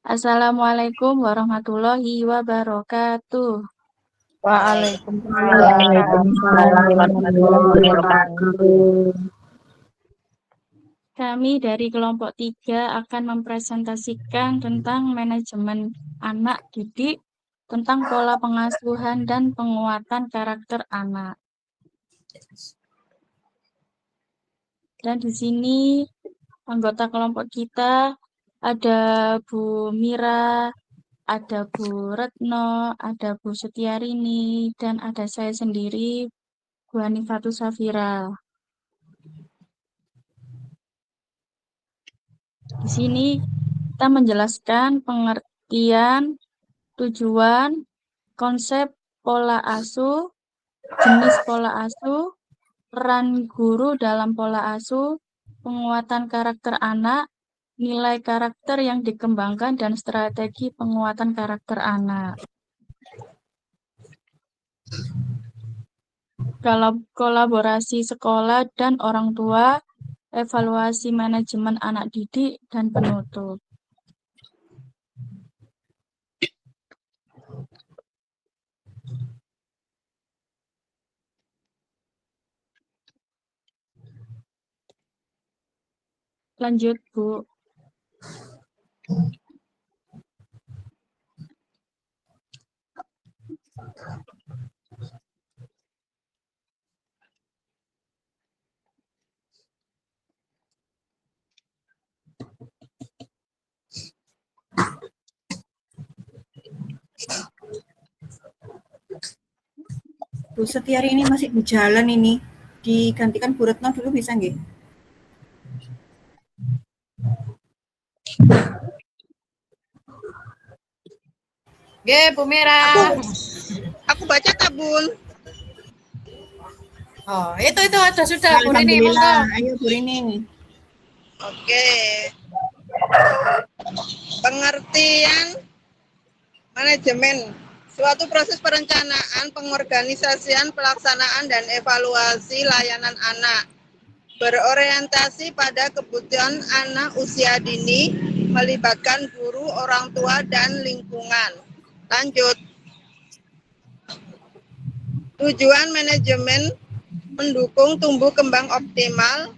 Assalamualaikum warahmatullahi wabarakatuh. Waalaikumsalam warahmatullahi wabarakatuh. Kami dari kelompok 3 akan mempresentasikan tentang manajemen anak didik, tentang pola pengasuhan dan penguatan karakter anak. Dan di sini anggota kelompok kita ada Bu Mira, ada Bu Retno, ada Bu Setiarini, dan ada saya sendiri, Bu Hanifatus Safira. Di sini kita menjelaskan pengertian, tujuan, konsep pola asuh, jenis pola asuh, peran guru dalam pola asuh, penguatan karakter anak, nilai karakter yang dikembangkan, dan strategi penguatan karakter anak. Kalau kolaborasi sekolah dan orang tua, evaluasi manajemen anak didik, dan penutup. Lanjut, Bu. Bu Setiari ini masih di jalan ini. Digantikan Bu Retno dulu bisa nggih? Oke, Bu Mira. Aku baca tabun. Oh, itu ada sudah Bu Rini. Ayo Bu Rini. Oke. Pengertian manajemen. Suatu proses perencanaan, pengorganisasian, pelaksanaan, dan evaluasi layanan anak. Berorientasi pada kebutuhan anak usia dini, melibatkan guru, orang tua, dan lingkungan. Lanjut. Tujuan manajemen mendukung tumbuh kembang optimal.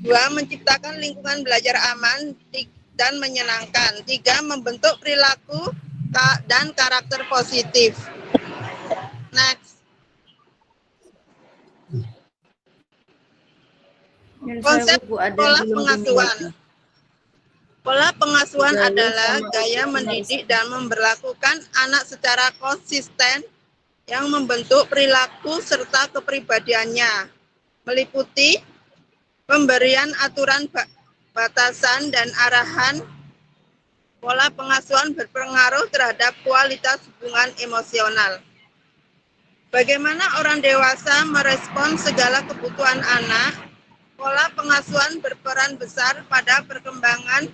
2. Menciptakan lingkungan belajar aman dan menyenangkan. 3. Membentuk perilaku dan karakter positif. Next. Konsep pola pengasuhan. Pola pengasuhan adalah gaya mendidik dan memperlakukan anak secara konsisten yang membentuk perilaku serta kepribadiannya, meliputi pemberian aturan batasan dan arahan. Pola pengasuhan berpengaruh terhadap kualitas hubungan emosional. Bagaimana orang dewasa merespon segala kebutuhan anak? Pola pengasuhan berperan besar pada perkembangan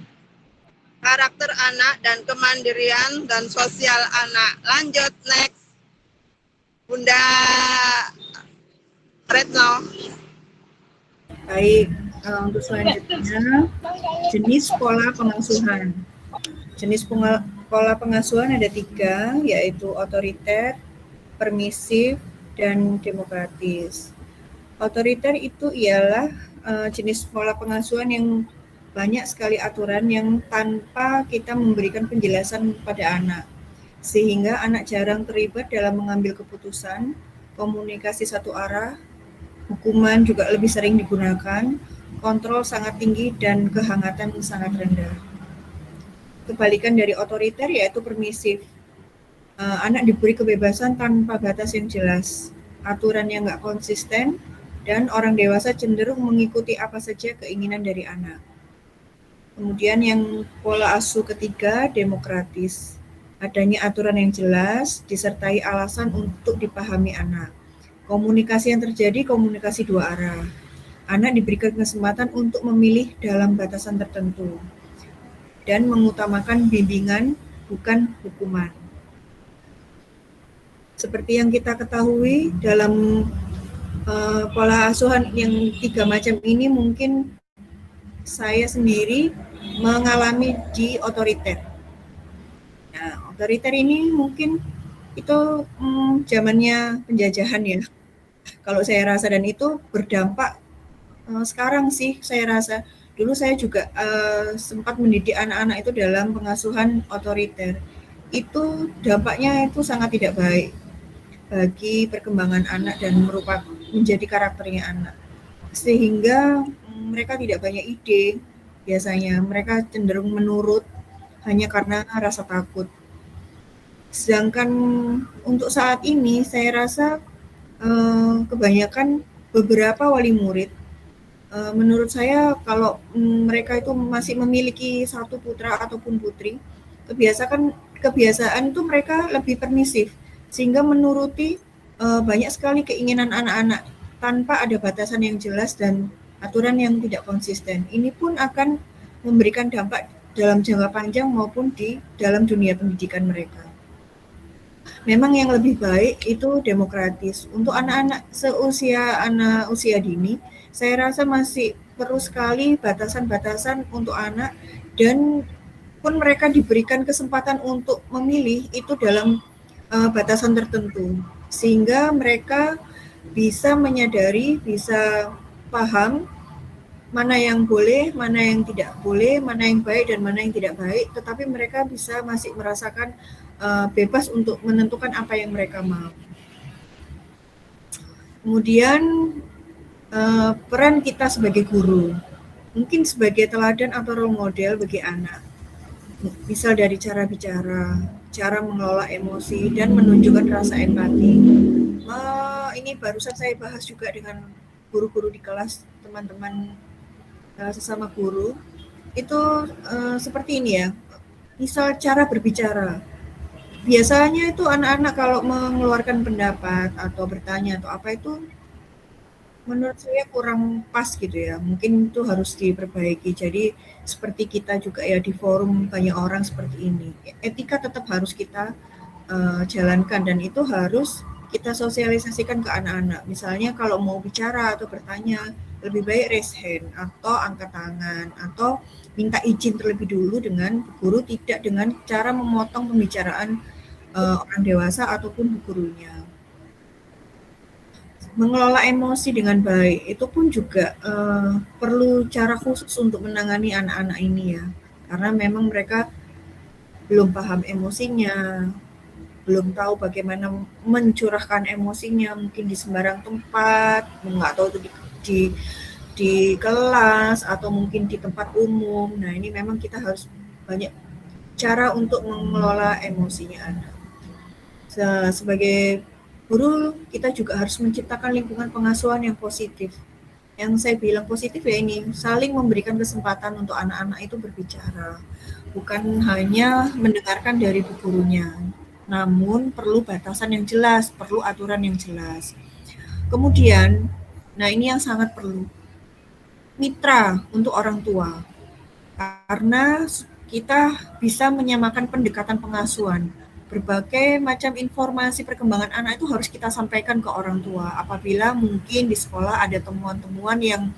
karakter anak dan kemandirian dan sosial anak. Lanjut, next. Bunda Retno. Baik, untuk selanjutnya jenis pola pengasuhan. Jenis pola pengasuhan ada 3, yaitu otoriter, permisif, dan demokratis. Otoriter itu ialah jenis pola pengasuhan yang banyak sekali aturan yang tanpa kita memberikan penjelasan pada anak, sehingga anak jarang terlibat dalam mengambil keputusan, komunikasi satu arah, hukuman juga lebih sering digunakan, kontrol sangat tinggi, dan kehangatan sangat rendah. Kebalikan dari otoriter yaitu permisif. Anak diberi kebebasan tanpa batas yang jelas, aturan yang nggak konsisten, dan orang dewasa cenderung mengikuti apa saja keinginan dari anak. Kemudian yang pola asuh ketiga, demokratis. Adanya aturan yang jelas, disertai alasan untuk dipahami anak. Komunikasi yang terjadi komunikasi dua arah. Anak diberikan kesempatan untuk memilih dalam batasan tertentu dan mengutamakan bimbingan bukan hukuman. Seperti yang kita ketahui dalam pola asuhan yang 3 macam ini, mungkin saya sendiri mengalami di otoriter. Otoriter ini mungkin itu zamannya penjajahan ya, kalau saya rasa, dan itu berdampak sekarang sih saya rasa. Dulu saya juga sempat mendidik anak-anak itu dalam pengasuhan otoriter. Itu dampaknya itu sangat tidak baik bagi perkembangan anak dan merupakan menjadi karakternya anak. Sehingga mereka tidak banyak ide, biasanya mereka cenderung menurut hanya karena rasa takut. Sedangkan untuk saat ini saya rasa kebanyakan beberapa wali murid, menurut saya kalau mereka itu masih memiliki satu putra ataupun putri, kebiasaan itu mereka lebih permisif, sehingga menuruti banyak sekali keinginan anak-anak tanpa ada batasan yang jelas dan aturan yang tidak konsisten. Ini pun akan memberikan dampak dalam jangka panjang maupun di dalam dunia pendidikan mereka. Memang yang lebih baik itu demokratis. Untuk anak-anak anak usia dini, saya rasa masih perlu sekali batasan-batasan untuk anak, dan pun mereka diberikan kesempatan untuk memilih itu dalam batasan tertentu, sehingga mereka bisa menyadari, bisa paham mana yang boleh, mana yang tidak boleh, mana yang baik dan mana yang tidak baik, tetapi mereka bisa masih merasakan bebas untuk menentukan apa yang mereka mau. Kemudian peran kita sebagai guru, mungkin sebagai teladan atau role model bagi anak. Misal dari cara bicara, cara mengelola emosi, dan menunjukkan rasa empati. Ini barusan saya bahas juga dengan guru-guru di kelas, teman-teman sesama guru. Itu seperti ini ya, misal cara berbicara. Biasanya itu anak-anak kalau mengeluarkan pendapat atau bertanya atau apa itu menurut saya kurang pas gitu ya. Mungkin itu harus diperbaiki. Jadi seperti kita juga ya di forum banyak orang seperti ini. Etika tetap harus kita jalankan, dan itu harus kita sosialisasikan ke anak-anak. Misalnya kalau mau bicara atau bertanya, lebih baik raise hand atau angkat tangan atau minta izin terlebih dulu dengan guru, tidak dengan cara memotong pembicaraan orang dewasa ataupun gurunya. Mengelola emosi dengan baik itu pun juga perlu cara khusus untuk menangani anak-anak ini ya, karena memang mereka belum paham emosinya, belum tahu bagaimana mencurahkan emosinya, mungkin di sembarang tempat, nggak tahu itu di kelas atau mungkin di tempat umum. Nah, ini memang kita harus banyak cara untuk mengelola emosinya anak. Sebagai guru, kita juga harus menciptakan lingkungan pengasuhan yang positif. Yang saya bilang positif ya ini, saling memberikan kesempatan untuk anak-anak itu berbicara. Bukan hanya mendengarkan dari bu gurunya, namun perlu batasan yang jelas, perlu aturan yang jelas. Kemudian, nah ini yang sangat perlu, mitra untuk orang tua. Karena kita bisa menyamakan pendekatan pengasuhan. Berbagai macam informasi perkembangan anak itu harus kita sampaikan ke orang tua. Apabila mungkin di sekolah ada temuan-temuan yang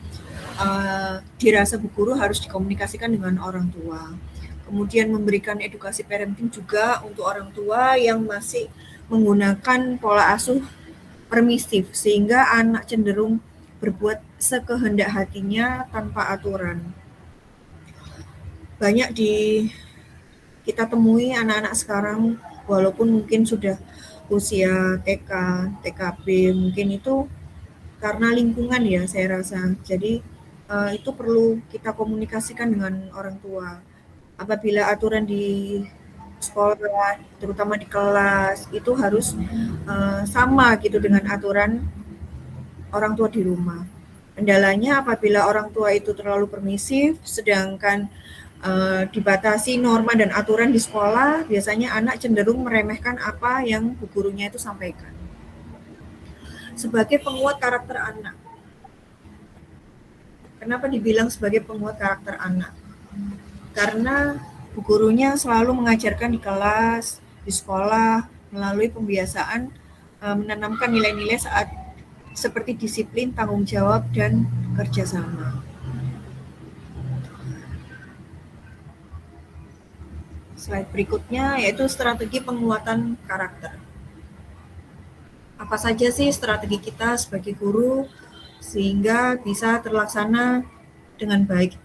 dirasa bu guru harus dikomunikasikan dengan orang tua. Kemudian memberikan edukasi parenting juga untuk orang tua yang masih menggunakan pola asuh permisif, sehingga anak cenderung berbuat sekehendak hatinya tanpa aturan. Banyak kita temui anak-anak sekarang, walaupun mungkin sudah usia TK, TKB, mungkin itu karena lingkungan ya saya rasa. Jadi itu perlu kita komunikasikan dengan orang tua. Apabila aturan di sekolah, terutama di kelas, itu harus sama gitu dengan aturan orang tua di rumah. Kendalanya apabila orang tua itu terlalu permisif, sedangkan dibatasi norma dan aturan di sekolah, biasanya anak cenderung meremehkan apa yang bu gurunya itu sampaikan. Sebagai penguat karakter anak. Kenapa dibilang sebagai penguat karakter anak? Karena bu gurunya selalu mengajarkan di kelas, di sekolah, melalui pembiasaan menanamkan nilai-nilai seperti disiplin, tanggung jawab, dan kerjasama. Slide berikutnya yaitu strategi penguatan karakter. Apa saja sih strategi kita sebagai guru sehingga bisa terlaksana dengan baik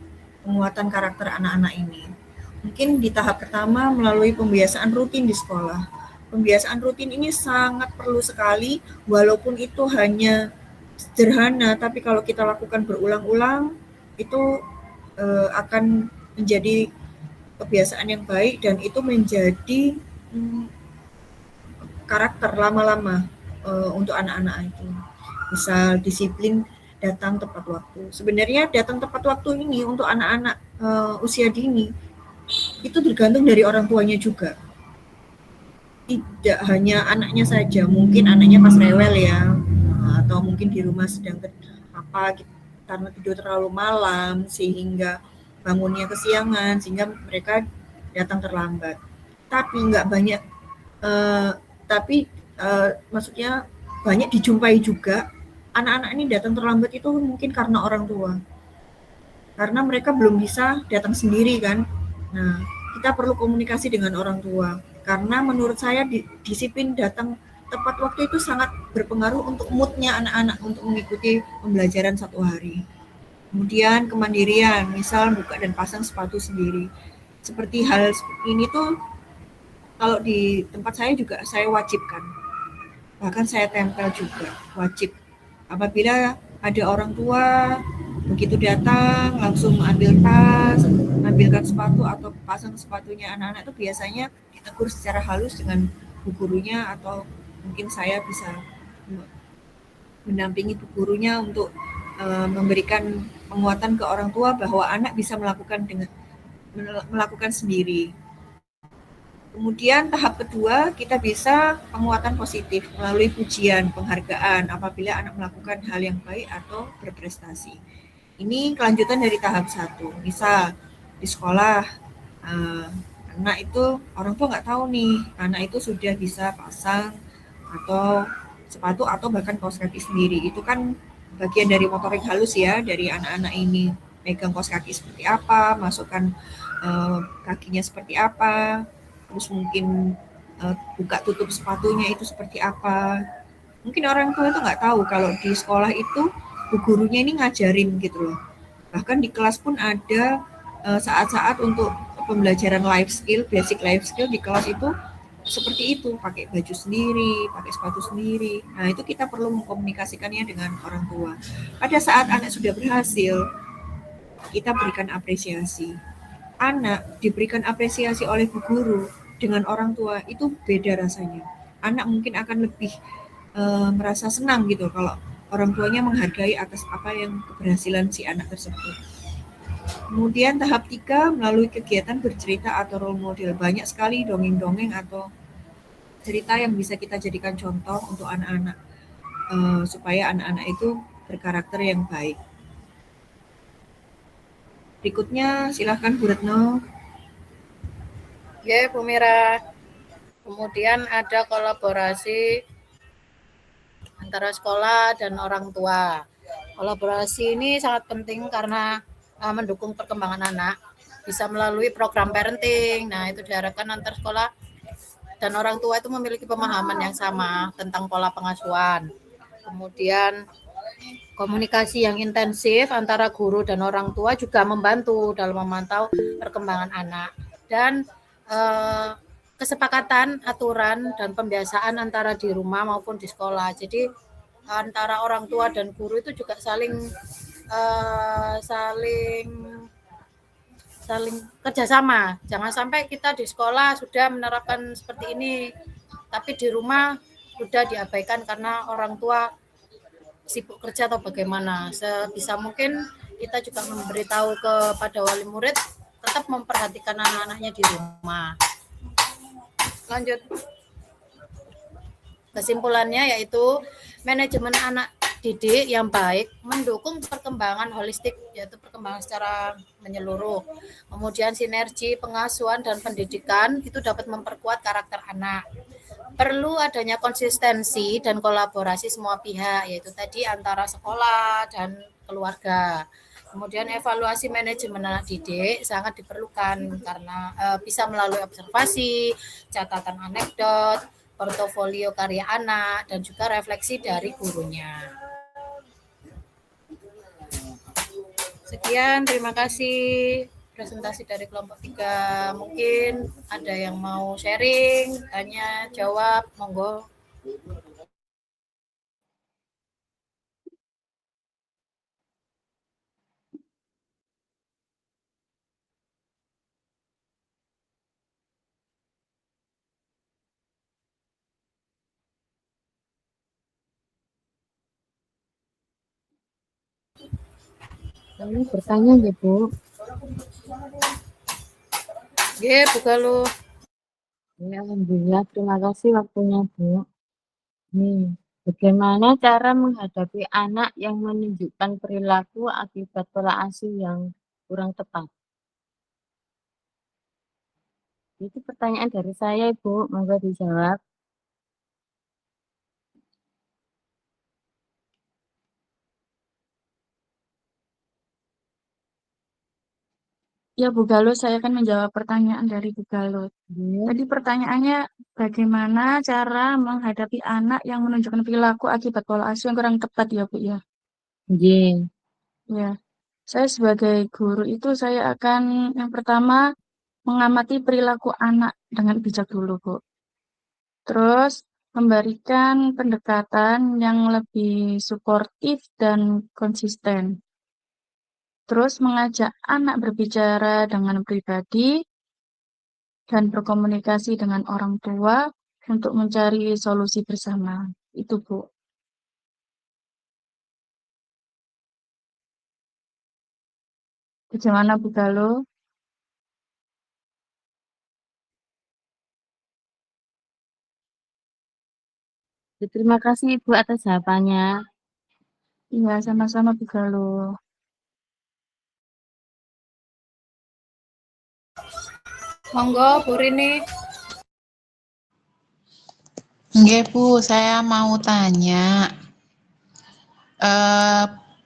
penguatan karakter anak-anak ini? Mungkin di tahap pertama melalui pembiasaan rutin di sekolah. Pembiasaan rutin ini sangat perlu sekali, walaupun itu hanya sederhana, tapi kalau kita lakukan berulang-ulang, itu akan menjadi kebiasaan yang baik dan itu menjadi karakter lama-lama untuk anak-anak itu. Misal disiplin datang tepat waktu. Sebenarnya datang tepat waktu ini untuk anak-anak usia dini itu tergantung dari orang tuanya juga. Tidak hanya anaknya saja, mungkin anaknya pas rewel ya, atau mungkin di rumah sedang karena tidur terlalu malam sehingga bangunnya kesiangan sehingga mereka datang terlambat. Tapi nggak banyak, maksudnya banyak dijumpai juga anak-anak ini datang terlambat itu mungkin karena orang tua, karena mereka belum bisa datang sendiri kan. Nah, kita perlu komunikasi dengan orang tua, karena menurut saya disiplin datang tepat waktu itu sangat berpengaruh untuk moodnya anak-anak untuk mengikuti pembelajaran satu hari. Kemudian kemandirian, misal buka dan pasang sepatu sendiri. Seperti hal ini tuh kalau di tempat saya juga saya wajibkan. Bahkan saya tempel juga, wajib. Apabila ada orang tua begitu datang langsung ambil tas, ambilkan sepatu atau pasang sepatunya anak-anak itu biasanya ditegur secara halus dengan bu gurunya atau mungkin saya bisa mendampingi bu gurunya untuk memberikan penguatan ke orang tua bahwa anak bisa melakukan sendiri. Kemudian tahap kedua kita bisa penguatan positif melalui pujian, penghargaan apabila anak melakukan hal yang baik atau berprestasi. Ini kelanjutan dari tahap 1. Misal di sekolah anak itu orang tua nggak tahu nih anak itu sudah bisa pasang atau sepatu atau bahkan kaos kaki sendiri. Itu kan bagian dari motorik halus ya dari anak-anak ini. Pegang kaos kaki seperti apa, masukkan kakinya seperti apa, terus mungkin buka tutup sepatunya itu seperti apa. Mungkin orang tua itu nggak tahu kalau di sekolah itu bu gurunya ini ngajarin gitu loh. Bahkan di kelas pun ada saat-saat untuk pembelajaran life skill, basic life skill di kelas itu seperti itu, pakai baju sendiri, pakai sepatu sendiri. Nah, itu kita perlu mengkomunikasikannya dengan orang tua. Pada saat anak sudah berhasil, kita berikan apresiasi. Anak diberikan apresiasi oleh bu guru dengan orang tua itu beda rasanya. Anak mungkin akan lebih merasa senang gitu kalau orang tuanya menghargai atas apa yang keberhasilan si anak tersebut. Kemudian tahap 3 melalui kegiatan bercerita atau role model. Banyak sekali dongeng-dongeng atau cerita yang bisa kita jadikan contoh untuk anak-anak supaya anak-anak itu berkarakter yang baik. Berikutnya silahkan Bu Retno. Ya, Bu Mira. Kemudian ada kolaborasi antara sekolah dan orang tua. Kolaborasi ini sangat penting karena mendukung perkembangan anak bisa melalui program parenting. Nah, itu diharapkan antar sekolah dan orang tua itu memiliki pemahaman yang sama tentang pola pengasuhan. Kemudian komunikasi yang intensif antara guru dan orang tua juga membantu dalam memantau perkembangan anak dan kesepakatan aturan dan pembiasaan antara di rumah maupun di sekolah. Jadi antara orang tua dan guru itu juga saling kerjasama. Jangan sampai kita di sekolah sudah menerapkan seperti ini, tapi di rumah sudah diabaikan karena orang tua sibuk kerja atau bagaimana. Sebisa mungkin kita juga memberitahu kepada wali murid tetap memperhatikan anak-anaknya di rumah. Lanjut. Kesimpulannya yaitu manajemen anak didik yang baik mendukung perkembangan holistik, yaitu perkembangan secara menyeluruh. Kemudian sinergi pengasuhan dan pendidikan itu dapat memperkuat karakter anak. Perlu adanya konsistensi dan kolaborasi semua pihak, yaitu tadi antara sekolah dan keluarga. Kemudian evaluasi manajemen anak didik sangat diperlukan karena bisa melalui observasi, catatan anekdot, portofolio karya anak, dan juga refleksi dari gurunya. Sekian, terima kasih presentasi dari kelompok 3. Mungkin ada yang mau sharing, tanya, jawab, monggo. Kami bertanya ya Bu. Nggih, Bu Galuh. Ya, alhamdulillah, terima kasih waktunya Bu. Nih, bagaimana cara menghadapi anak yang menunjukkan perilaku akibat pola asuh yang kurang tepat? Itu pertanyaan dari saya, Ibu. Monggo dijawab. Ya, Bu Galuh, saya akan menjawab pertanyaan dari Bu Galuh. Ya. Tadi pertanyaannya, bagaimana cara menghadapi anak yang menunjukkan perilaku akibat pola asuh yang kurang tepat ya, Bu ya? Nggih. Ya, saya sebagai guru itu saya akan yang pertama mengamati perilaku anak dengan bijak dulu, Bu. Terus memberikan pendekatan yang lebih suportif dan konsisten. Terus mengajak anak berbicara dengan pribadi dan berkomunikasi dengan orang tua untuk mencari solusi bersama. Itu, Bu. Bagaimana, Bu Galuh? Terima kasih Ibu atas jawabannya. Iya, sama-sama, Bu Galuh. Monggo, Bu Rini. Nggih Bu, saya mau tanya.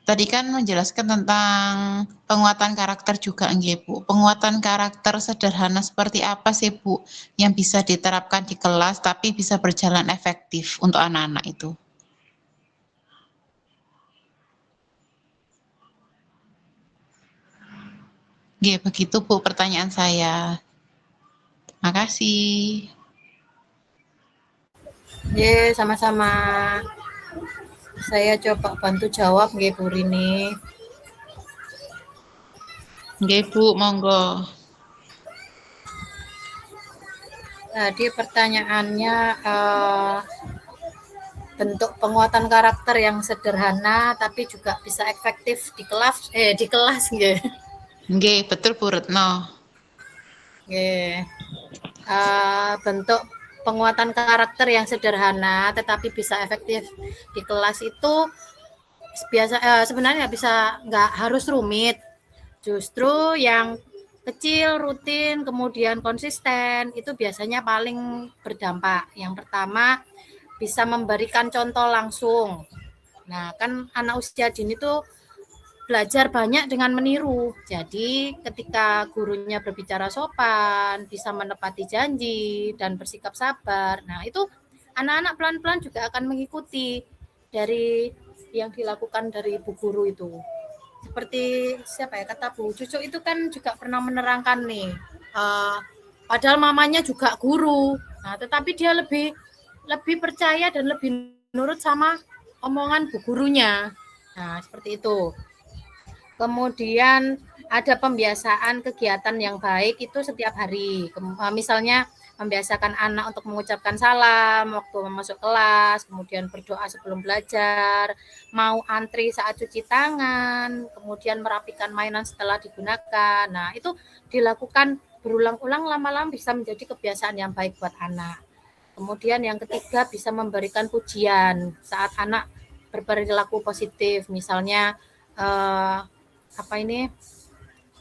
Tadi kan menjelaskan tentang penguatan karakter juga nggih Bu. Penguatan karakter sederhana seperti apa sih Bu yang bisa diterapkan di kelas tapi bisa berjalan efektif untuk anak-anak itu? Nggih, begitu Bu pertanyaan saya. Makasih. Nggih, sama-sama. Saya coba bantu jawab nggih Bu Rini. Nggih Bu, monggo. Tadi pertanyaannya bentuk penguatan karakter yang sederhana tapi juga bisa efektif di kelas nggih. Nggih, betul Bu Retno. Nggih. Bentuk penguatan karakter yang sederhana tetapi bisa efektif di kelas itu sebenarnya nggak harus rumit. Justru yang kecil, rutin, kemudian konsisten itu biasanya paling berdampak. Yang pertama bisa memberikan contoh langsung. Nah, kan anak usia dini itu belajar banyak dengan meniru. Jadi ketika gurunya berbicara sopan, bisa menepati janji dan bersikap sabar. Nah, itu anak-anak pelan-pelan juga akan mengikuti dari yang dilakukan dari bu guru itu. Seperti siapa ya, kata Bu Cucu itu kan juga pernah menerangkan nih. Padahal mamanya juga guru. Nah, tetapi dia lebih percaya dan lebih nurut sama omongan bu gurunya. Nah, seperti itu. Kemudian ada pembiasaan kegiatan yang baik itu setiap hari. Misalnya membiasakan anak untuk mengucapkan salam waktu masuk kelas, kemudian berdoa sebelum belajar, mau antri saat cuci tangan, kemudian merapikan mainan setelah digunakan. Nah, itu dilakukan berulang-ulang, lama-lama bisa menjadi kebiasaan yang baik buat anak. Kemudian yang ketiga bisa memberikan pujian saat anak berperilaku positif, misalnya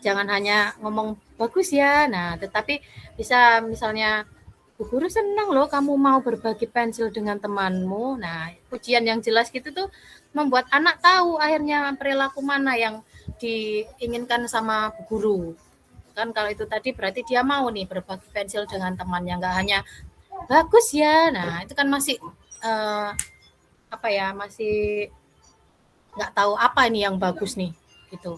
jangan hanya ngomong bagus ya, nah tetapi bisa misalnya bu guru senang loh kamu mau berbagi pensil dengan temanmu. Nah, pujian yang jelas gitu tuh membuat anak tahu akhirnya perilaku mana yang diinginkan sama bu guru. Kan kalau itu tadi berarti dia mau nih berbagi pensil dengan temannya, nggak hanya bagus ya. Nah, itu kan masih masih nggak tahu apa ini yang bagus nih gitu.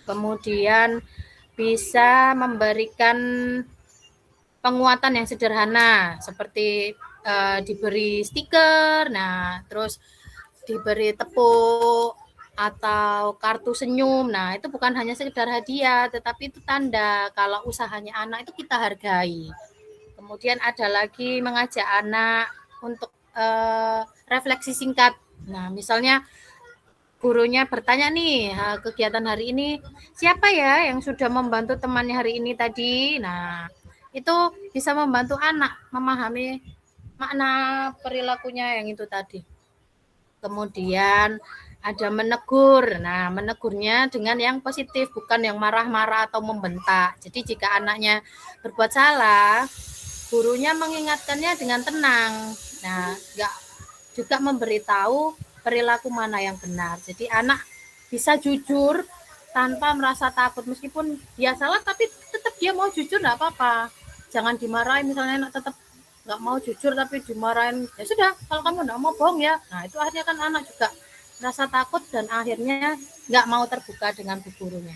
Kemudian bisa memberikan penguatan yang sederhana seperti diberi stiker, nah terus diberi tepuk atau kartu senyum. Nah, itu bukan hanya sekedar hadiah, tetapi itu tanda kalau usahanya anak itu kita hargai. Kemudian ada lagi mengajak anak untuk refleksi singkat. Nah, misalnya gurunya bertanya nih, kegiatan hari ini siapa ya yang sudah membantu temannya hari ini tadi. Nah, itu bisa membantu anak memahami makna perilakunya yang itu tadi. Kemudian ada menegur. Nah, menegurnya dengan yang positif, bukan yang marah-marah atau membentak. Jadi jika anaknya berbuat salah, gurunya mengingatkannya dengan tenang. Nah, enggak juga memberitahu perilaku mana yang benar. Jadi anak bisa jujur tanpa merasa takut, meskipun dia salah tapi tetap dia mau jujur, enggak apa-apa. Jangan dimarahin, misalnya anak tetap nggak mau jujur tapi dimarahin, ya sudah, kalau kamu nggak mau bohong ya. Nah, itu akhirnya kan anak juga merasa takut dan akhirnya nggak mau terbuka dengan bu gurunya.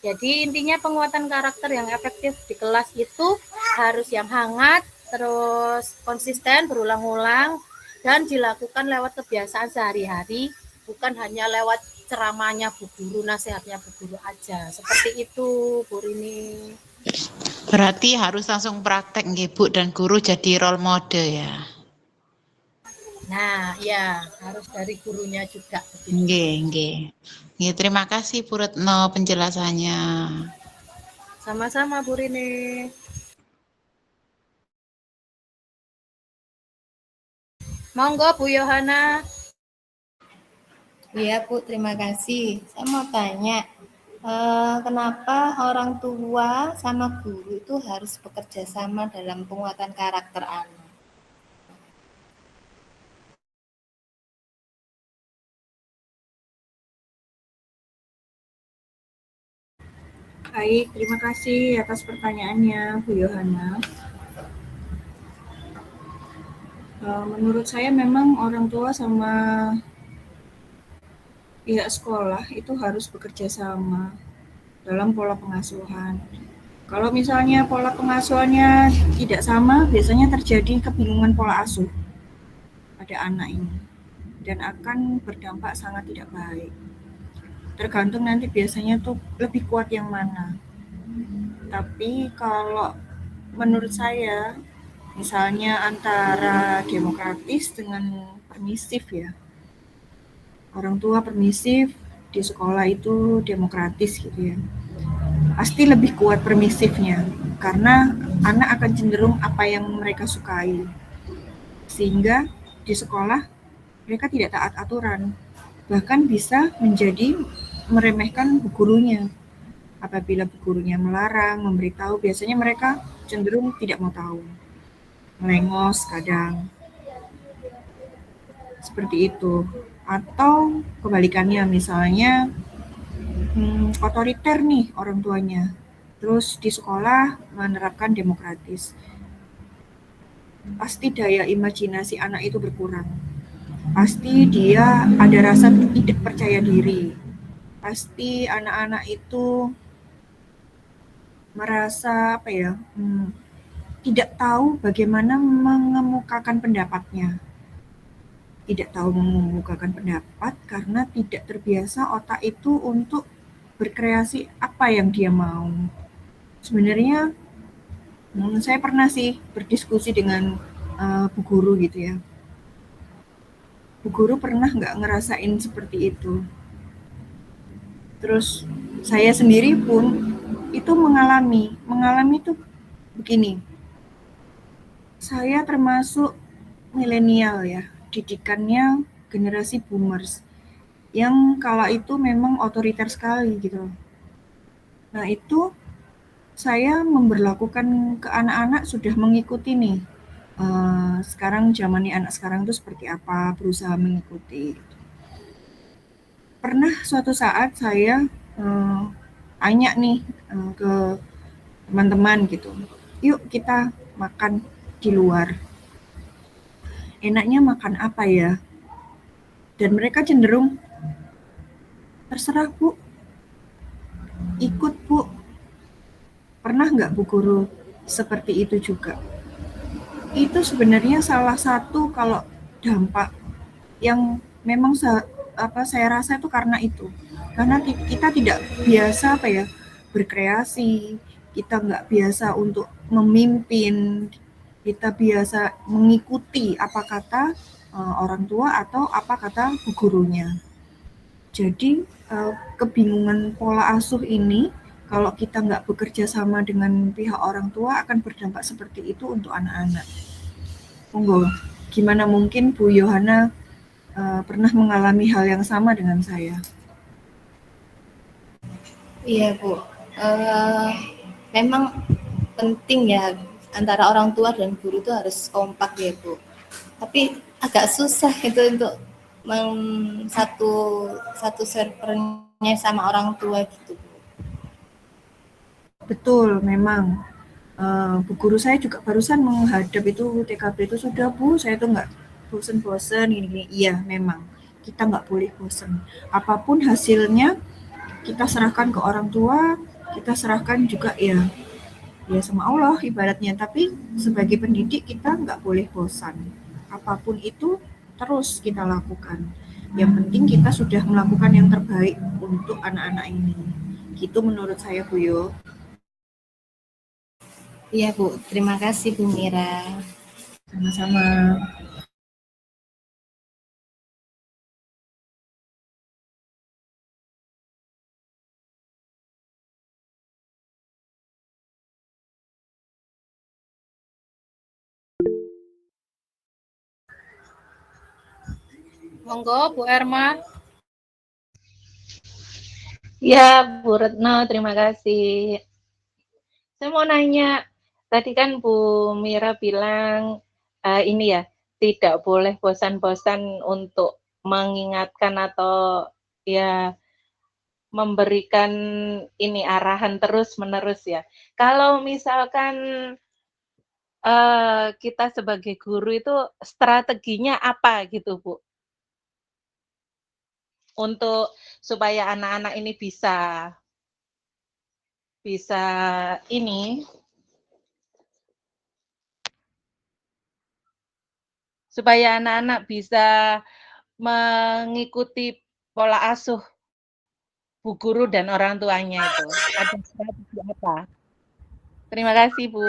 Jadi intinya penguatan karakter yang efektif di kelas itu harus yang hangat, terus konsisten, berulang-ulang, dan dilakukan lewat kebiasaan sehari-hari, bukan hanya lewat ceramahnya bu guru, nasihatnya bu guru aja. Seperti itu, Bu Rini. Berarti harus langsung praktek nggih Bu, dan guru jadi role model ya. Nah, ya harus dari gurunya juga. Nggih, nggih. Nggih, terima kasih Bu Retno penjelasannya. Sama-sama Bu Rini. Monggo Bu Yohana. Iya Bu, terima kasih. Saya mau tanya, kenapa orang tua sama guru itu harus bekerja sama dalam penguatan karakter anak? Baik, terima kasih atas pertanyaannya Bu Yohana. Menurut saya memang orang tua sama pihak sekolah itu harus bekerja sama dalam pola pengasuhan. Kalau misalnya pola pengasuhannya tidak sama, biasanya terjadi kebingungan pola asuh pada anak ini dan akan berdampak sangat tidak baik. Tergantung nanti biasanya tuh lebih kuat yang mana. Tapi kalau menurut saya, misalnya antara demokratis dengan permisif ya. Orang tua permisif, di sekolah itu demokratis gitu ya. Pasti lebih kuat permisifnya, karena anak akan cenderung apa yang mereka sukai. Sehingga di sekolah mereka tidak taat aturan, bahkan bisa menjadi meremehkan bu gurunya. Apabila bu gurunya melarang, memberitahu, biasanya mereka cenderung tidak mau tahu, melengos kadang, seperti itu. Atau kebalikannya, misalnya otoriter nih orang tuanya, terus di sekolah menerapkan demokratis, pasti daya imajinasi anak itu berkurang. Pasti dia ada rasa tidak percaya diri. Pasti anak-anak itu merasa tidak tahu bagaimana mengemukakan pendapatnya. Tidak tahu mengemukakan pendapat karena tidak terbiasa otak itu untuk berkreasi apa yang dia mau. Sebenarnya saya pernah sih berdiskusi dengan bu guru gitu ya. Bu guru pernah nggak ngerasain seperti itu. Terus saya sendiri pun itu mengalami itu begini. Saya termasuk milenial ya, didikannya generasi boomers yang kala itu memang otoriter sekali gitu. Nah, itu saya memberlakukan ke anak-anak sudah mengikuti nih. Sekarang zamannya anak sekarang itu seperti apa, berusaha mengikuti. Pernah suatu saat saya tanya nih ke teman-teman gitu, yuk kita makan di luar, enaknya makan apa ya? Dan mereka cenderung terserah Bu, ikut Bu. Pernah nggak Bu Guru seperti itu juga? Itu sebenarnya salah satu kalau dampak yang memang saya rasa itu karena itu. Karena kita tidak biasa berkreasi, kita nggak biasa untuk memimpin, kita biasa mengikuti apa kata orang tua atau apa kata bu gurunya. Jadi kebingungan pola asuh ini kalau kita nggak bekerja sama dengan pihak orang tua akan berdampak seperti itu untuk anak-anak. Monggo, gimana mungkin Bu Yohana pernah mengalami hal yang sama dengan saya? Iya Bu, memang penting ya antara orang tua dan guru itu harus kompak ya Bu. Tapi agak susah itu untuk satu servernya sama orang tua gitu. Betul, memang. Bu guru saya juga barusan menghadap itu TKP itu sudah Bu, saya tuh nggak bosen-bosen gini-gini. Iya, memang kita nggak boleh bosen. Apapun hasilnya kita serahkan ke orang tua, kita serahkan juga ya sama Allah ibaratnya. Tapi sebagai pendidik kita nggak boleh bosan. Apapun itu terus kita lakukan. Yang penting kita sudah melakukan yang terbaik untuk anak-anak ini. Gitu menurut saya Bu Yo. Iya Bu, terima kasih Bu Mira. Sama-sama. Monggo Bu Erma. Ya, Bu Retno, terima kasih. Saya mau nanya, tadi kan Bu Mira bilang ini ya, tidak boleh bosan-bosan untuk mengingatkan atau ya memberikan ini arahan terus-menerus ya. Kalau misalkan kita sebagai guru itu strateginya apa gitu Bu? Untuk supaya anak-anak ini bisa ini supaya anak-anak bisa mengikuti pola asuh bu guru dan orang tuanya itu. Ada strategi apa? Terima kasih, Bu.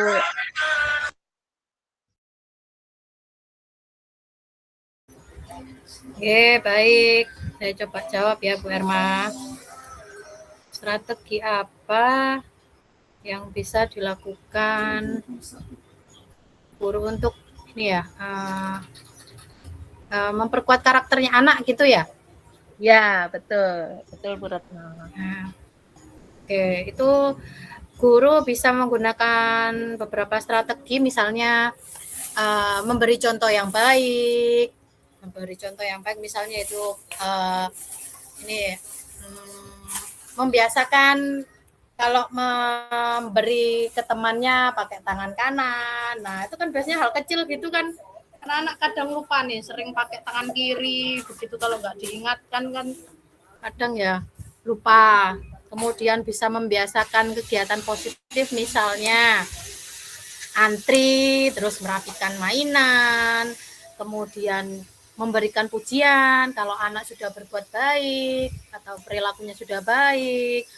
Oke, baik. Saya coba jawab ya Bu Erma. Strategi apa yang bisa dilakukan guru untuk ini ya, memperkuat karakternya anak gitu ya? Ya, betul. Betul, Bu Retno. Nah, oke, itu guru bisa menggunakan beberapa strategi, misalnya memberi contoh yang baik, misalnya itu membiasakan kalau memberi ke temannya pakai tangan kanan. Nah, itu kan biasanya hal kecil gitu kan. Anak-anak kadang lupa nih, sering pakai tangan kiri, begitu kalau nggak diingatkan kan kadang ya lupa. Kemudian bisa membiasakan kegiatan positif, misalnya antri, terus merapikan mainan, kemudian memberikan pujian kalau anak sudah berbuat baik atau perilakunya sudah baik,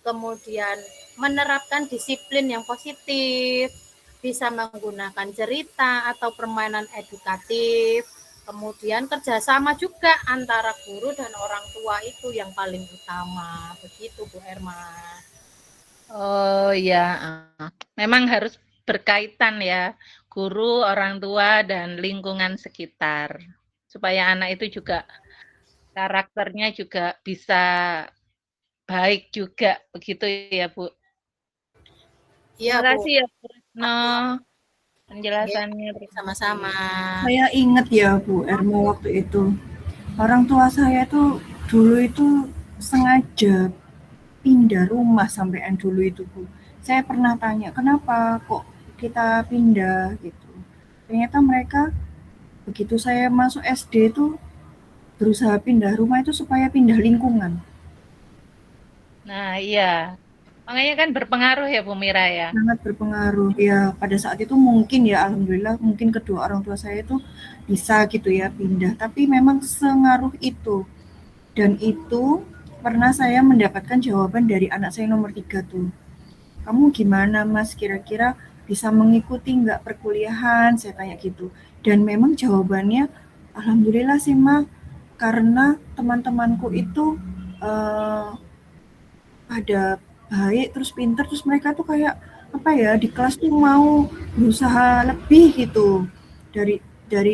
kemudian menerapkan disiplin yang positif, bisa menggunakan cerita atau permainan edukatif, kemudian kerjasama juga antara guru dan orang tua itu yang paling utama. Begitu Bu Erma. Oh ya, memang harus berkaitan ya, guru, orang tua, dan lingkungan sekitar. Supaya anak itu juga karakternya juga bisa baik juga, begitu ya Bu. Iya, Terima kasih ya Bu Retno, penjelasannya. Sama-sama. Saya ingat ya Bu Erma waktu itu, orang tua saya tuh dulu itu sengaja pindah rumah sampean dulu itu Bu. Saya pernah tanya, kenapa kok kita pindah gitu. Ternyata mereka begitu saya masuk SD itu berusaha pindah rumah itu supaya pindah lingkungan. Nah, iya. Makanya kan berpengaruh ya Bu Mira ya. Sangat berpengaruh. Ya, pada saat itu mungkin ya alhamdulillah mungkin kedua orang tua saya itu bisa gitu ya pindah, tapi memang sengaruh itu. Dan itu pernah saya mendapatkan jawaban dari anak saya nomor 3 tuh. Kamu gimana Mas, kira-kira bisa mengikuti nggak perkuliahan? Saya tanya gitu. Dan memang jawabannya, alhamdulillah sih Ma, karena teman-temanku itu pada baik, terus pinter, terus mereka tuh kayak apa ya di kelas tuh mau berusaha lebih gitu dari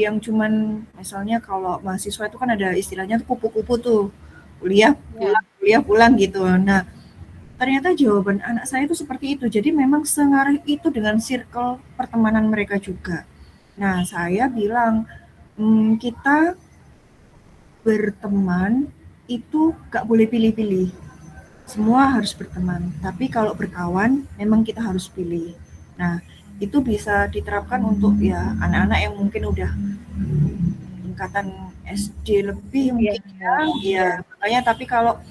yang cuman misalnya kalau mahasiswa itu kan ada istilahnya tuh kupu-kupu tuh kuliah pulang gitu. Nah, ternyata jawaban anak saya itu seperti itu. Jadi memang sengaruh itu dengan circle pertemanan mereka juga. Nah, saya bilang, kita berteman itu gak boleh pilih-pilih. Semua harus berteman. Tapi kalau berkawan, memang kita harus pilih. Nah, itu bisa diterapkan untuk ya anak-anak yang mungkin udah tingkatan SD lebih mungkin ya. Makanya tapi kalau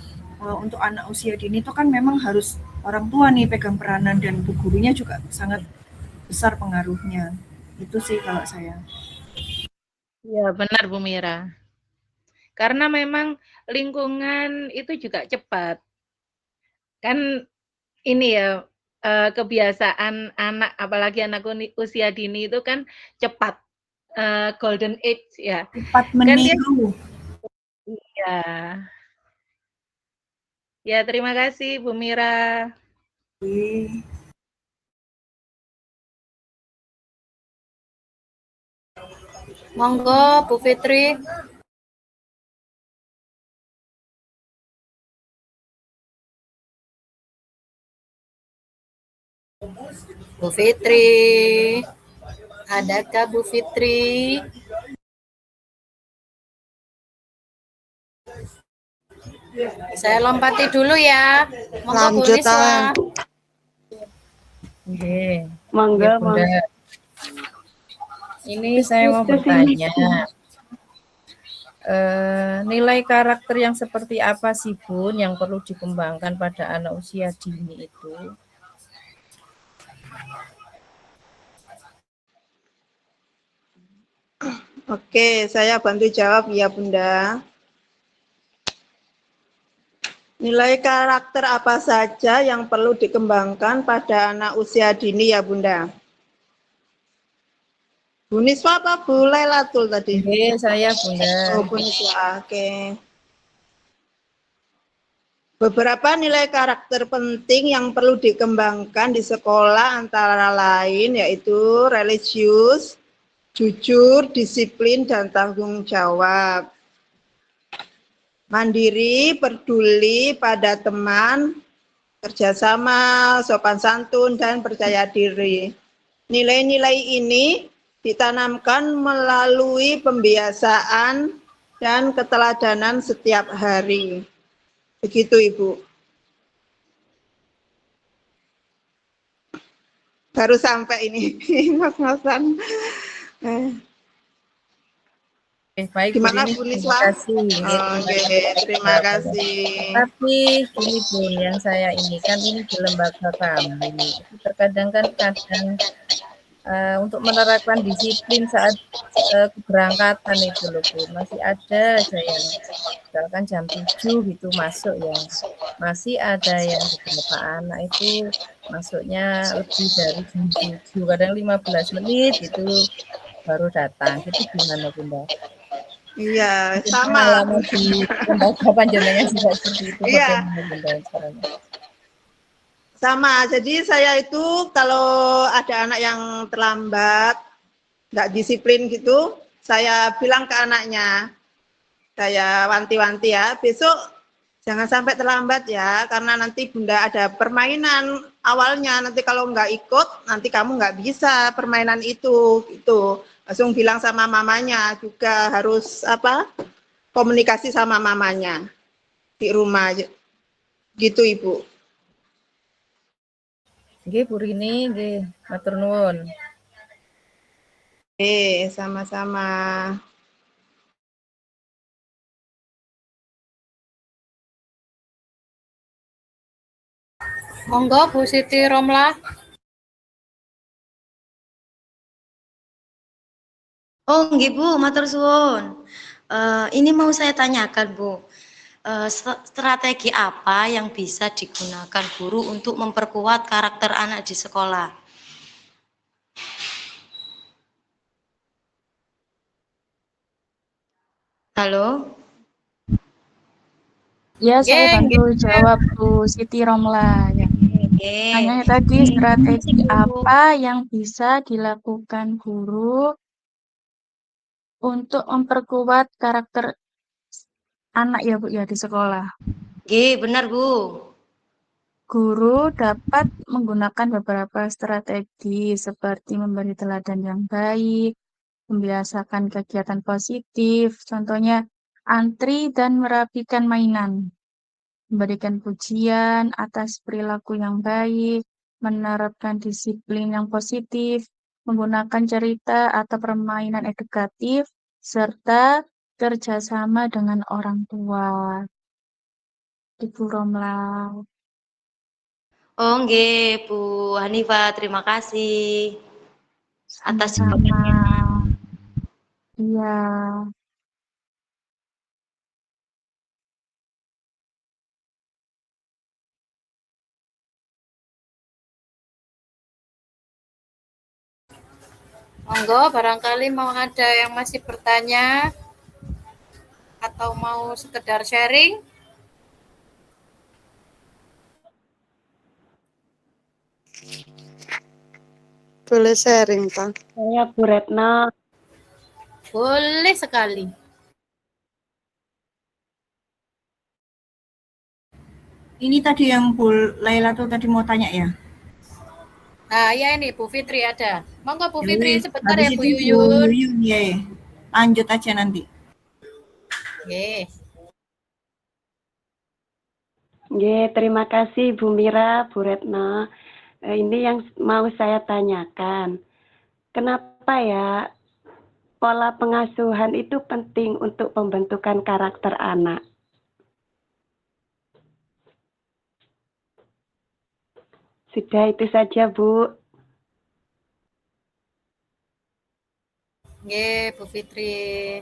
untuk anak usia dini itu kan memang harus orang tua nih pegang peranan dan bu gurunya juga sangat besar pengaruhnya. Itu sih kalau saya. Iya, benar Bu Mira. Karena memang lingkungan itu juga cepat. Kan ini ya kebiasaan anak apalagi anak usia dini itu kan cepat golden age ya. Cepat Kan dia meniru. iya. Ya, terima kasih Bu Mira. Monggo Bu Fitri. Bu Fitri. Adakah Bu Fitri? Saya lompati dulu ya. Monggo Bu Lanjut, Niswa. Oke. Mangga, Ya, Bunda. Mangga. Ini saya mau bertanya. Nilai karakter yang seperti apa sih Bun yang perlu dikembangkan pada anak usia dini itu? Oke, saya bantu jawab ya Bunda. Nilai karakter apa saja yang perlu dikembangkan pada anak usia dini ya Bunda? Bu Niswa apa Bu Lailatul tadi? Oke, saya Bunda. Oh, Bu Niswa, oke. Beberapa nilai karakter penting yang perlu dikembangkan di sekolah antara lain yaitu religius, jujur, disiplin, dan tanggung jawab. Mandiri, peduli pada teman, kerjasama, sopan santun, dan percaya diri. Nilai-nilai ini ditanamkan melalui pembiasaan dan keteladanan setiap hari. Begitu Ibu. Baru sampai ini, mas-masan. Baik, Gimana Bu Bu Niswa? Niswa? Terima kasih. Oke, terima kasih. Tapi gini Bun, yang saya ini kan ini di lembaga kami. Terkadang kan untuk menerapkan disiplin saat keberangkatan itu loh Bu, masih ada aja yang misalkan jam 7 gitu masuk ya. Masih ada yang beberapa anak itu masuknya lebih dari jam 7, kadang 15 menit itu baru datang. Itu gimana Bunda? Iya, sama. Pengalaman di lembaga panjenengan juga seperti itu. Iya. Sama, jadi saya itu kalau ada anak yang terlambat, nggak disiplin gitu, saya bilang ke anaknya, saya wanti-wanti ya, besok jangan sampai terlambat ya, karena nanti Bunda ada permainan awalnya, nanti kalau nggak ikut, nanti kamu nggak bisa permainan itu, gitu. Langsung bilang sama mamanya juga harus komunikasi sama mamanya di rumah. Gitu Ibu. Nggih, Bu Rini, nggih, matur nuwun. Sama-sama. Monggo Bu Siti Romlah. Oh, nggih Bu, matur suwun. Ini mau saya tanyakan, Bu. Strategi apa yang bisa digunakan guru untuk memperkuat karakter anak di sekolah? Halo? Ya, saya Nggih, bantu nggih. jawab Bu Siti Romla ya. Oke. Tanyanya tadi Terima kasih, strategi Bu. apa yang bisa dilakukan guru untuk memperkuat karakter anak ya Bu ya di sekolah. Nggih, benar, Bu. Guru dapat menggunakan beberapa strategi seperti memberi teladan yang baik, membiasakan kegiatan positif, contohnya antri dan merapikan mainan, memberikan pujian atas perilaku yang baik, menerapkan disiplin yang positif, menggunakan cerita atau permainan edukatif, serta kerjasama dengan orang tua. Ibu Romla. Oh, nggih, Bu Hanifah, terima kasih atas Sama-sama. jawabannya. Iya. Monggo, barangkali mau ada yang masih bertanya atau mau sekedar sharing. Boleh sharing, Pak? Saya Bu Retno. Boleh sekali. Ini tadi yang Bu Laila tuh tadi mau tanya ya? Nah, ya ini Bu Fitri ada. Monggo Bu Ya Fitri wis, sebentar habis ya Bu itu Bu Yuyun. Yuyun ya. Lanjut aja nanti. Nggih. Nggih, terima kasih Bu Mira, Bu Retno. Ini yang mau saya tanyakan. Kenapa ya pola pengasuhan itu penting untuk pembentukan karakter anak? Sudah itu saja, Bu. Nggih, Bu Fitri.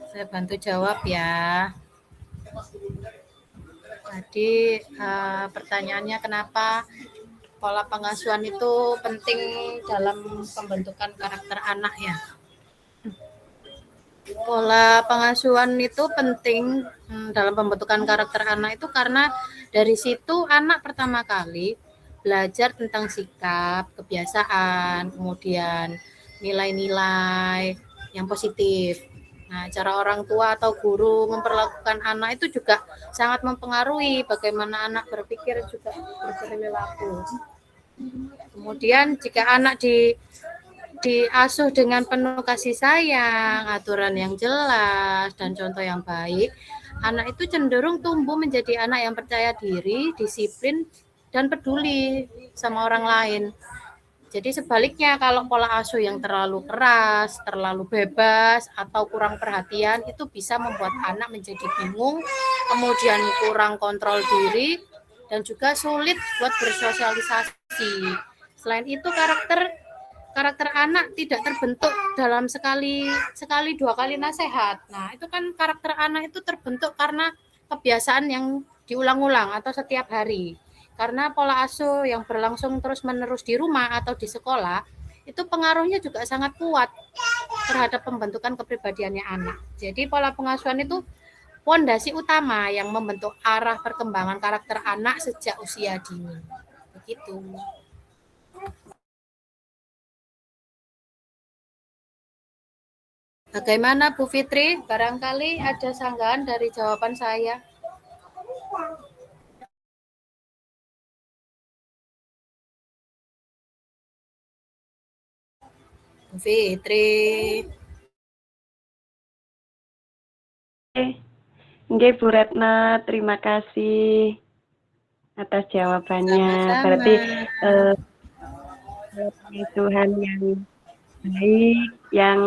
Saya bantu jawab ya. Tadi pertanyaannya kenapa pola pengasuhan itu penting dalam pembentukan karakter anak ya. Pola pengasuhan itu penting dalam pembentukan karakter anak itu karena dari situ anak pertama kali belajar tentang sikap, kebiasaan, kemudian nilai-nilai yang positif. Nah, cara orang tua atau guru memperlakukan anak itu juga sangat mempengaruhi bagaimana anak berpikir juga berperilaku. Kemudian jika anak diasuh dengan penuh kasih sayang, aturan yang jelas, dan contoh yang baik, anak itu cenderung tumbuh menjadi anak yang percaya diri, disiplin, dan peduli sama orang lain. Jadi sebaliknya kalau pola asuh yang terlalu keras, terlalu bebas, atau kurang perhatian, itu bisa membuat anak menjadi bingung, kemudian kurang kontrol diri, dan juga sulit buat bersosialisasi. Selain itu karakter anak tidak terbentuk dalam sekali dua kali nasihat. Nah, itu kan karakter anak itu terbentuk karena kebiasaan yang diulang-ulang atau setiap hari. Karena pola asuh yang berlangsung terus-menerus di rumah atau di sekolah, itu pengaruhnya juga sangat kuat terhadap pembentukan kepribadiannya anak. Jadi pola pengasuhan itu fondasi utama yang membentuk arah perkembangan karakter anak sejak usia dini. Begitu. Bagaimana Bu Fitri? Barangkali ada sanggahan dari jawaban saya. Bu Fitri. Nggih, Bu Retno, terima kasih atas jawabannya. Sama-sama. Berarti pengasuhan yang baik, yang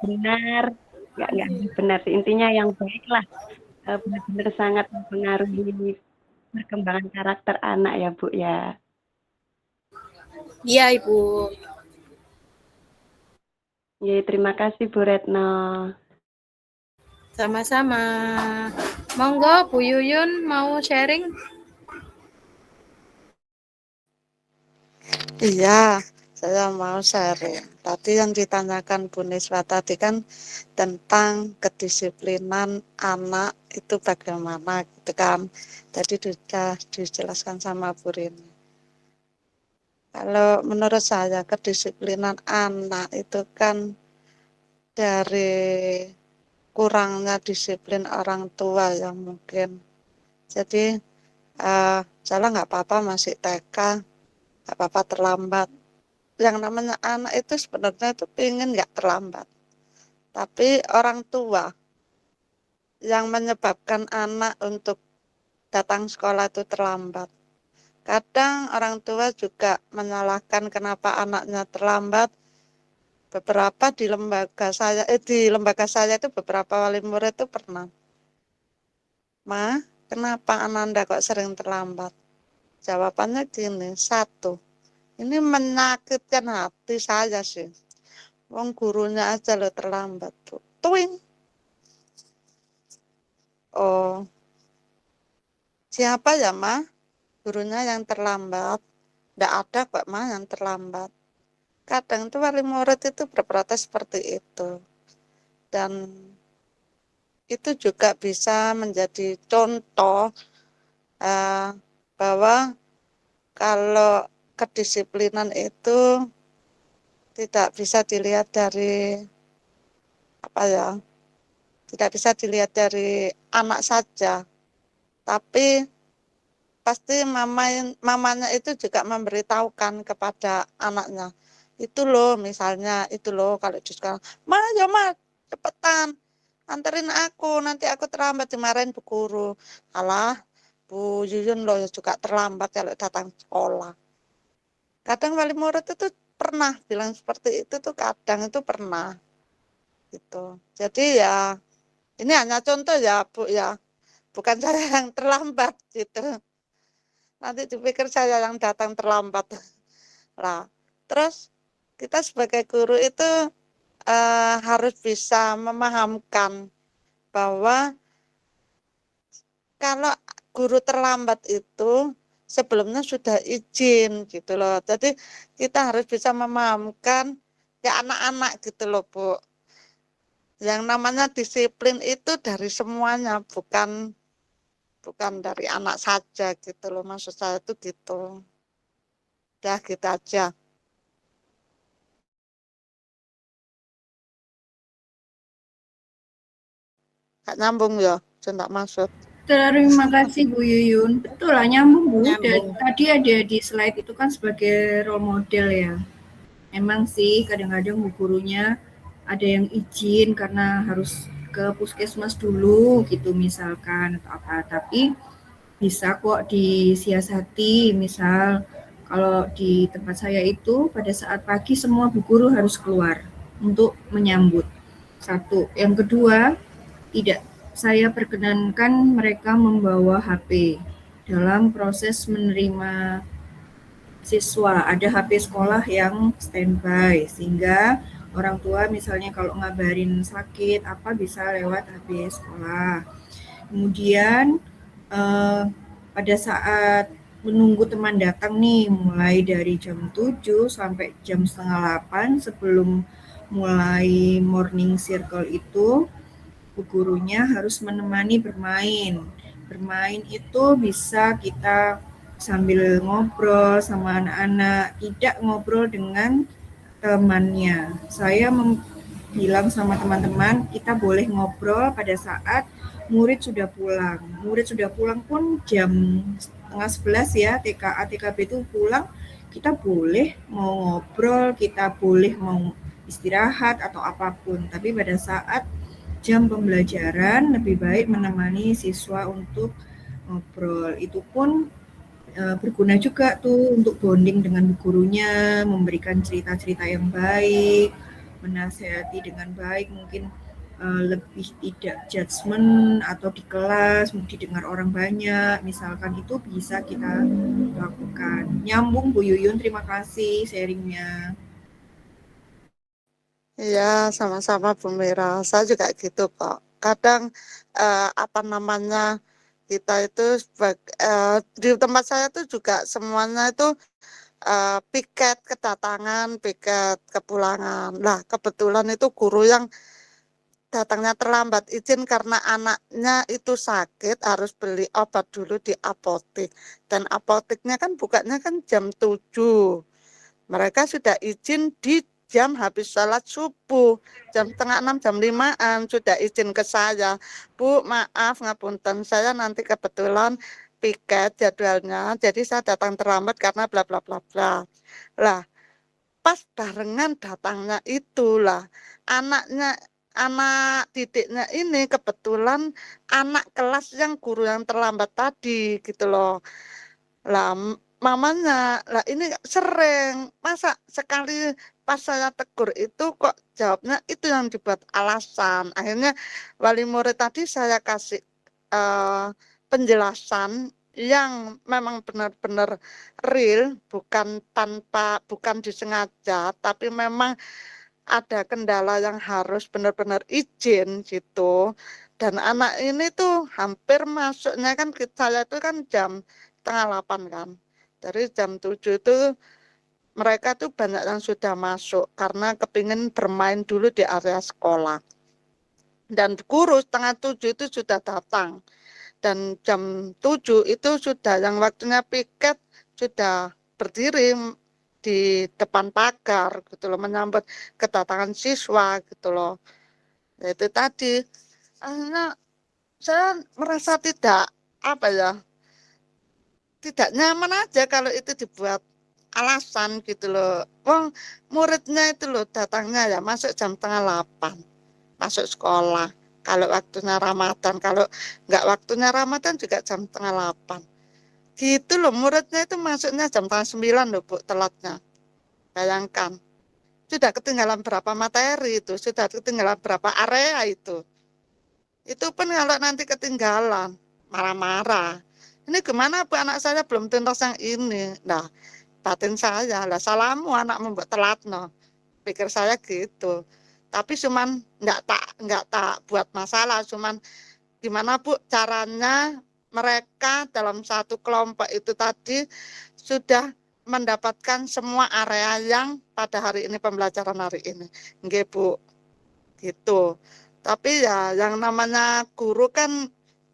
benar, nggak benar sih. Intinya yang baik lah, benar-benar sangat mempengaruhi perkembangan karakter anak ya, Bu ya. Iya, Ibu. Ya, terima kasih Bu Retno. Sama-sama. Monggo Bu Yuyun mau sharing? Iya, saya mau sharing. Tadi yang ditanyakan Bu Niswa tadi kan tentang kedisiplinan anak itu bagaimana gitu kan. Tadi sudah dijelaskan sama Bu Rini. Kalau menurut saya kedisiplinan anak itu kan dari kurangnya disiplin orang tua yang mungkin. Jadi jalan nggak apa-apa masih TK, nggak apa-apa terlambat. Yang namanya anak itu sebenarnya itu pengen nggak terlambat. Tapi orang tua yang menyebabkan anak untuk datang sekolah itu terlambat. Kadang orang tua juga menyalahkan kenapa anaknya terlambat. Beberapa di lembaga saya itu beberapa wali murid itu pernah. Ma, kenapa Ananda kok sering terlambat? Jawabannya gini, satu, ini menyakitkan hati saya sih. Wong gurunya aja lo terlambat, Bu. Tuing. Oh, siapa ya, Ma? Gurunya yang terlambat. Nggak ada kok, Ma, yang terlambat. Kadang itu wali murid itu berprotes seperti itu. Dan itu juga bisa menjadi contoh bahwa kalau kedisiplinan itu tidak bisa dilihat dari tidak bisa dilihat dari anak saja, tapi pasti mamanya itu juga memberitahukan kepada anaknya, itu loh misalnya, itu loh kalau di sekolah, Ma cepetan anterin aku, nanti aku terlambat, dimarahin bu guru. Alah, Bu Yuyun loh juga terlambat kalau datang sekolah. Kadang wali murid itu pernah bilang seperti itu tuh, kadang itu pernah gitu. Jadi ya ini hanya contoh ya Bu ya, bukan saya yang terlambat gitu. Nanti dipikir saya yang datang terlambat lah. Terus kita sebagai guru itu harus bisa memahamkan bahwa kalau guru terlambat itu sebelumnya sudah izin gitu loh. Jadi kita harus bisa memahamkan ya anak-anak gitu loh, Bu. Yang namanya disiplin itu dari semuanya, bukan dari anak saja gitu loh. Maksud saya itu gitu. Udah gitu aja. Gak nyambung ya, saya maksud. Terima kasih Bu Yuyun. Betul lah, nyambung Bu. Tadi ada di slide itu kan sebagai role model ya. Emang sih kadang-kadang bu gurunya ada yang izin karena harus ke puskesmas dulu gitu misalkan atau apa. Tapi bisa kok disiasati. Misal kalau di tempat saya itu pada saat pagi semua bu guru harus keluar untuk menyambut. Satu. Yang kedua, tidak saya perkenankan mereka membawa HP dalam proses menerima siswa. Ada HP sekolah yang standby sehingga orang tua misalnya kalau ngabarin sakit apa bisa lewat HP sekolah. Kemudian pada saat menunggu teman datang nih mulai dari jam 7 sampai jam setengah 8 sebelum mulai morning circle itu bu gurunya harus menemani bermain. Bermain itu bisa kita sambil ngobrol sama anak-anak, tidak ngobrol dengan temannya. Saya bilang sama teman-teman, kita boleh ngobrol pada saat murid sudah pulang. Murid sudah pulang pun jam 10:30 ya, TKA, TKB itu pulang, kita boleh mau ngobrol, kita boleh mau istirahat atau apapun. Tapi pada saat jam pembelajaran lebih baik menemani siswa untuk ngobrol. Itu pun berguna juga tuh untuk bonding dengan gurunya, memberikan cerita-cerita yang baik, menasehati dengan baik, mungkin lebih tidak judgement atau di kelas didengar orang banyak, misalkan itu bisa kita lakukan. Nyambung Bu Yuyun, terima kasih sharingnya. Iya, sama-sama Bu Mira. Saya juga gitu kok. Kadang apa namanya kita itu di tempat saya tuh juga semuanya itu piket kedatangan, piket kepulangan. Nah, kebetulan itu guru yang datangnya terlambat izin karena anaknya itu sakit, harus beli obat dulu di apotek. Dan apoteknya kan bukanya kan jam 7. Mereka sudah izin di jam habis sholat subuh, jam setengah 6, jam 5-an sudah izin ke saya. Bu, maaf ngapunten, saya nanti kebetulan piket jadwalnya, jadi saya datang terlambat karena bla bla bla bla. Lah, pas barengan datangnya itulah anak didiknya ini kebetulan anak kelas yang guru yang terlambat tadi gitu loh. Lah mamanya, lah ini sering, masa sekali pas saya tegur itu kok jawabnya itu yang dibuat alasan. Akhirnya wali murid tadi saya kasih penjelasan yang memang benar-benar real, bukan disengaja, tapi memang ada kendala yang harus benar-benar izin gitu. Dan anak ini tuh hampir masuknya kan saya itu kan jam setengah 8 kan. Dari jam 7 itu mereka tuh banyak yang sudah masuk karena kepingin bermain dulu di area sekolah. Dan guru setengah 7 itu sudah datang. Dan jam 7 itu sudah yang waktunya piket sudah berdiri di depan pagar gitu loh, menyambut kedatangan siswa gitu loh. Ya, itu tadi akhirnya saya merasa tidak tidak nyaman aja kalau itu dibuat alasan gitu loh. Wong muridnya itu loh datangnya ya masuk jam setengah 8 masuk sekolah. Kalau waktunya Ramadan, kalau nggak waktunya Ramadan juga jam setengah 8. Gitu loh, muridnya itu masuknya jam setengah 9 loh Bu, telatnya. Bayangkan, sudah ketinggalan berapa materi itu, sudah ketinggalan berapa area itu. Itu pun kalau nanti ketinggalan, marah-marah. Ini gimana Bu, anak saya belum tuntas yang ini. Nah, batin saya, lah salahmu anak membuat telat no. Pikir saya gitu. Tapi cuman nggak tak buat masalah, cuman gimana Bu caranya mereka dalam satu kelompok itu tadi sudah mendapatkan semua area yang pada hari ini pembelajaran hari ini. Nggih Bu, gitu. Tapi ya yang namanya guru kan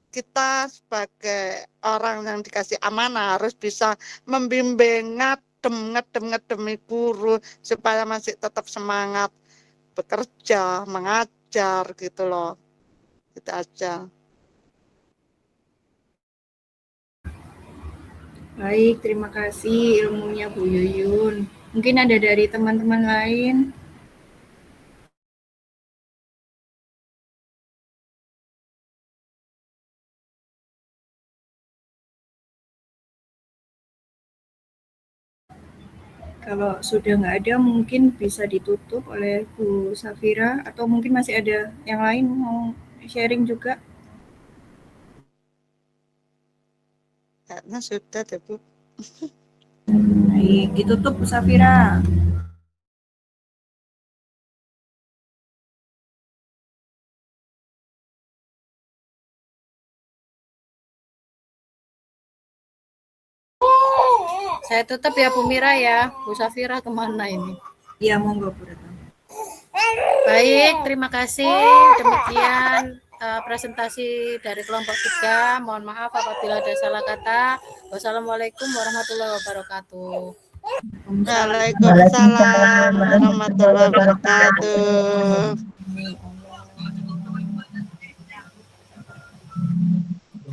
kita sebagai orang yang dikasih amanah harus bisa membimbing, ngedemi guru supaya masih tetap semangat bekerja, mengajar gitu loh. Gitu aja. Baik, terima kasih ilmunya Bu Yuyun. Mungkin ada dari teman-teman lain. Kalau sudah nggak ada, mungkin bisa ditutup oleh Bu Safira, atau mungkin masih ada yang lain mau sharing juga? Kayaknya sudah deh Bu. Baik, ditutup Bu Safira. Saya tutup ya Bu Mira ya. Bu Safira kemana ini? Iya, monggo Bu Retno. Baik, terima kasih. Demikian presentasi dari kelompok 3. Mohon maaf apabila ada salah kata. Wassalamualaikum warahmatullahi wabarakatuh. Waalaikumsalam warahmatullahi wabarakatuh.